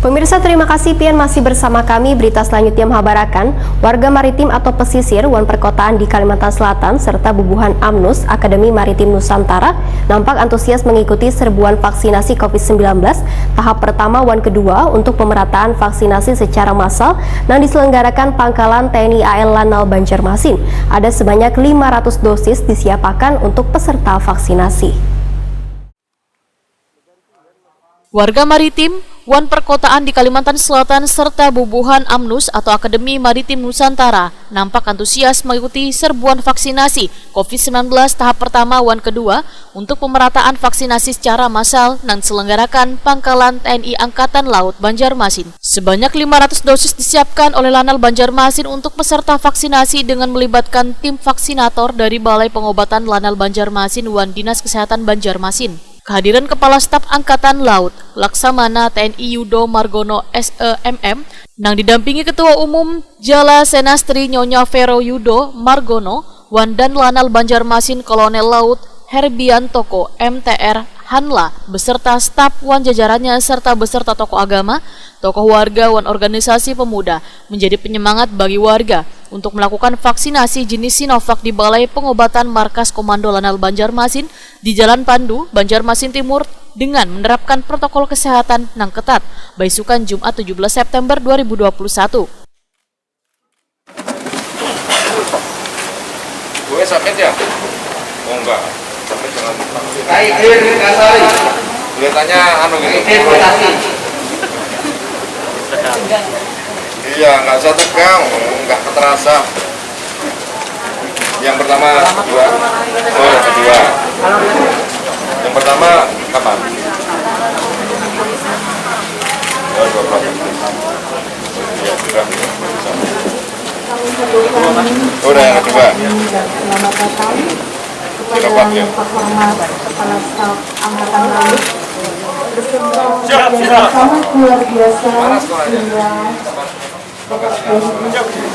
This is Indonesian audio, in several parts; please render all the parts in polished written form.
Pemirsa, terima kasih pian masih bersama kami. Berita selanjutnya menghabarkan warga maritim atau pesisir wan perkotaan di Kalimantan Selatan serta bubuhan AMNUS Akademi Maritim Nusantara nampak antusias mengikuti serbuan vaksinasi COVID-19 tahap pertama wan kedua untuk pemerataan vaksinasi secara massal yang diselenggarakan Pangkalan TNI AL Lanal Banjarmasin. Ada sebanyak 500 dosis disiapkan untuk peserta vaksinasi. Warga maritim, wan perkotaan di Kalimantan Selatan serta bubuhan AMNUS atau Akademi Maritim Nusantara nampak antusias mengikuti serbuan vaksinasi COVID-19 tahap pertama wan kedua untuk pemerataan vaksinasi secara massal yang diselenggarakan Pangkalan TNI Angkatan Laut Banjarmasin. Sebanyak 500 dosis disiapkan oleh Lanal Banjarmasin untuk peserta vaksinasi dengan melibatkan tim vaksinator dari Balai Pengobatan Lanal Banjarmasin wan Dinas Kesehatan Banjarmasin. Kehadiran Kepala Staf Angkatan Laut Laksamana TNI Yudo Margono SEMM yang didampingi Ketua Umum Jala Senastri Nyonya Vero Yudo Margono wan dan Lanal Banjarmasin Kolonel Laut Herbiantoko MTR Hanla beserta staf wan jajarannya serta beserta tokoh agama, tokoh warga wan organisasi pemuda menjadi penyemangat bagi warga untuk melakukan vaksinasi jenis Sinovac di Balai Pengobatan Markas Komando Lanal Banjarmasin di Jalan Pandu, Banjarmasin Timur dengan menerapkan protokol kesehatan yang ketat baisukan Jumat 17 September 2021. Gue sakit ya? Oh enggak, sakit jangan. Kelihatannya anu gitu. Iya, nggak usah tegang, nggak terasa. Yang pertama, kedua. Oh, yang kedua. Yang pertama kapan? Oh, 2 ya, sudah. Udah yang kedua. Selamat datang kepada yang terhormat Kepala Staf Angkatan Laut beserta sangat luar biasa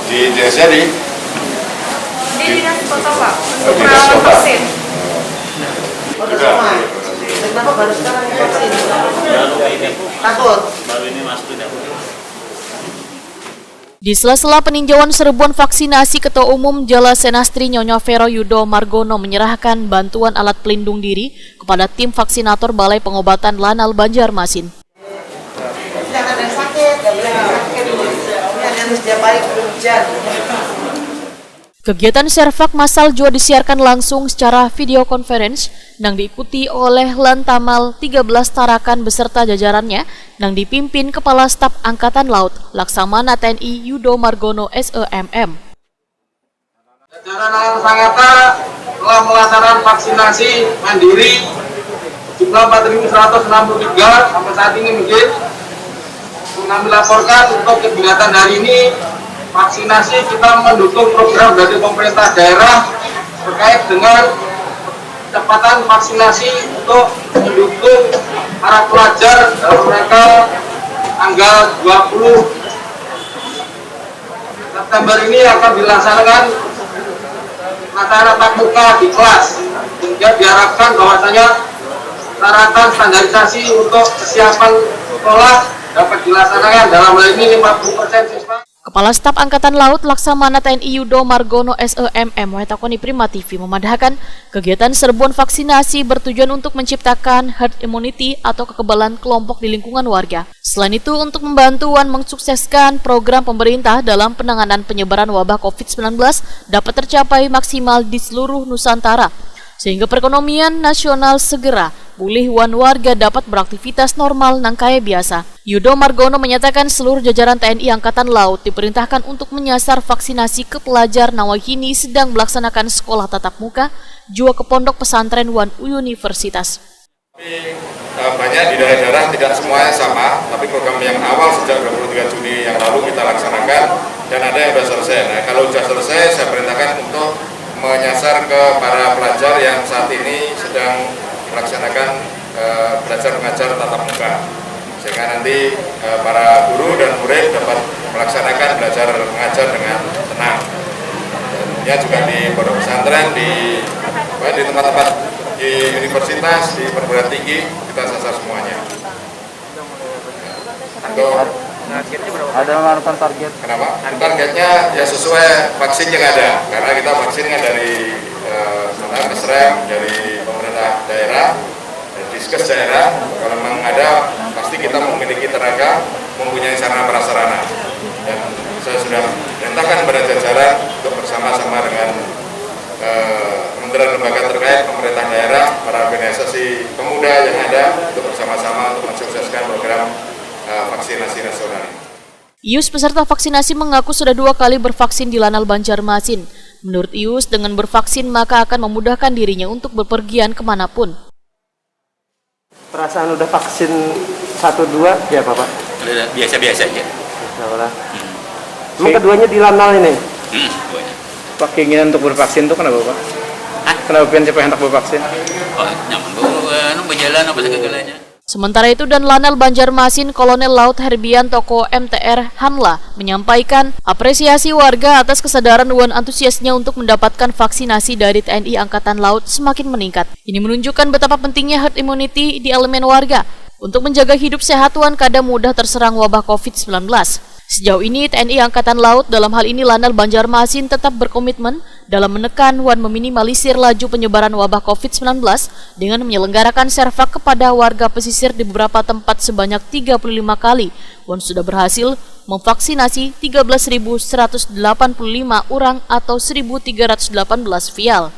Di desa di Dinas Kota Pak. Di Dinas Kota. Kenapa baru sekarang vaksin? Takut. Baru ini masuk. Di sela-sela peninjauan serbuan vaksinasi, Ketua Umum Jala Senastri Nyonya Vero Yudo Margono menyerahkan bantuan alat pelindung diri kepada tim vaksinator Balai Pengobatan Lanal Banjarmasin. Jangan ada sakit, nggak boleh sakit. Ini harus dia baik hujan. Kegiatan servak massal juga disiarkan langsung secara video conference yang diikuti oleh Lantamal 13 Tarakan beserta jajarannya yang dipimpin Kepala Staf Angkatan Laut Laksamana TNI Yudo Margono SEMM. Jajaran Angkatan telah melaksanakan vaksinasi mandiri jumlah 4.163 sampai saat ini mungkin. Kami laporkan untuk kegiatan hari ini vaksinasi kita mendukung program dari pemerintah daerah terkait dengan kecepatan vaksinasi untuk mendukung para pelajar dalam rangka tanggal 20 September ini akan dilaksanakan pelajaran tatap muka di kelas, sehingga diharapkan bahwasanya persyaratan standarisasi untuk kesiapan sekolah dapat dilaksanakan dalam hal ini 50% siswa. Kepala Staf Angkatan Laut Laksamana TNI Yudo Margono SEMM Wahetakoni Prima TV memadahkan kegiatan serbuan vaksinasi bertujuan untuk menciptakan herd immunity atau kekebalan kelompok di lingkungan warga. Selain itu, untuk membantuan mensukseskan program pemerintah dalam penanganan penyebaran wabah COVID-19 dapat tercapai maksimal di seluruh Nusantara, sehingga perekonomian nasional segera pulih wan warga dapat beraktivitas normal nang kaya biasa. Yudo Margono menyatakan seluruh jajaran TNI Angkatan Laut diperintahkan untuk menyasar vaksinasi ke pelajar Nawahini sedang melaksanakan sekolah tatap muka juga ke pondok pesantren wan universitas. Tahapannya di daerah-daerah tidak semuanya sama, tapi program yang awal sejak 23 Juni yang lalu kita laksanakan dan ada yang sudah selesai. Nah, kalau sudah selesai, saya perintahkan untuk menyasar ke para pelajar yang saat ini sedang melaksanakan belajar mengajar tatap muka, sehingga nanti para guru dan murid dapat melaksanakan belajar mengajar dengan tenang. Dan juga di pondok pesantren, di tempat-tempat di universitas, di perguruan tinggi kita sasar semuanya. untuk Ada melakukan target. kenapa? Targetnya ya sesuai vaksin yang ada, karena kita vaksin kan dari Mesrem, dari pemerintah daerah, dari Diskes daerah. Kalau memang ada, pasti kita memiliki tenaga, mempunyai sarana prasarana. Dan saya sudah perintahkan pada jajaran untuk bersama-sama dengan kementerian lembaga terkait, pemerintah daerah, para organisasi pemuda yang ada untuk bersama-sama untuk mensukseskan program vaksinasi nasional. Ius peserta vaksinasi mengaku sudah 2 kali bervaksin di Lanal Banjarmasin. Menurut Ius, dengan bervaksin maka akan memudahkan dirinya untuk bepergian kemanapun. Perasaan udah vaksin 1-2 ya Pak? Biasa-biasa aja. Emang keduanya di Lanal ini? Duanya. Pak, keinginan untuk bervaksin itu kenapa Pak? Hah? Kenapa pengen hendak bervaksin? Oh, nyaman berjalan apa segalanya. Sementara itu dan Lanal Banjarmasin Kolonel Laut Herbian Toko MTR Hamla menyampaikan apresiasi warga atas kesadaran dan antusiasnya untuk mendapatkan vaksinasi dari TNI Angkatan Laut semakin meningkat. Ini menunjukkan betapa pentingnya herd immunity di elemen warga untuk menjaga hidup sehat Wan kada mudah terserang wabah COVID-19. Sejauh ini TNI Angkatan Laut dalam hal ini Lanal Banjarmasin tetap berkomitmen dalam menekan dan meminimalisir laju penyebaran wabah COVID-19 dengan menyelenggarakan servak kepada warga pesisir di beberapa tempat sebanyak 35 kali. Wan sudah berhasil memvaksinasi 13.185 orang atau 1.318 vial.